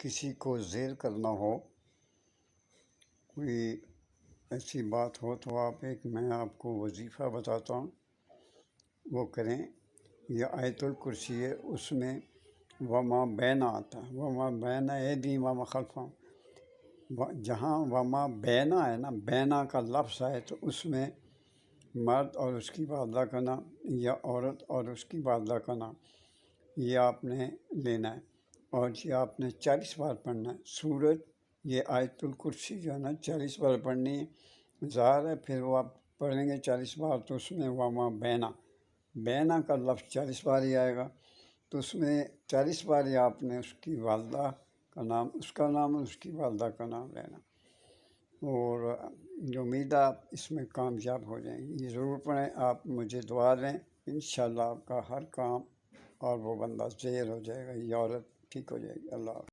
کسی کو زیر کرنا ہو، کوئی ایسی بات ہو تو میں آپ کو وظیفہ بتاتا ہوں، وہ کریں۔ یہ آیت الکرسی ہے، اس میں وما بین آتا ہے، وما بین ایدی وما خلفہم۔ جہاں وما بینا ہے نا، بینا کا لفظ ہے تو اس میں مرد اور اس کی والدہ کا نام یا عورت اور اس کی والدہ کا نام یہ آپ نے لینا ہے، اور یہ آپ نے 40 بار پڑھنا ہے۔ سورت یہ آیت الکرسی جو ہے نا 40 بار پڑھنی ہے، ظاہر ہے پھر وہ آپ پڑھیں گے 40 بار تو اس میں وما بینا، بینا کا لفظ 40 بار ہی آئے گا، تو اس میں 40 بار ہی آپ نے اس کی والدہ کا نام، اس کا نام اور اس کی والدہ کا نام لینا، اور امید ہے آپ اس میں کامیاب ہو جائیں گے۔ یہ ضرور پڑھیں، آپ مجھے دعا دیں، انشاءاللہ آپ کا ہر کام اور وہ بندہ زیر ہو جائے گا، یہ عورت ٹھیک ہو جائے گی۔ اللہ حافظ۔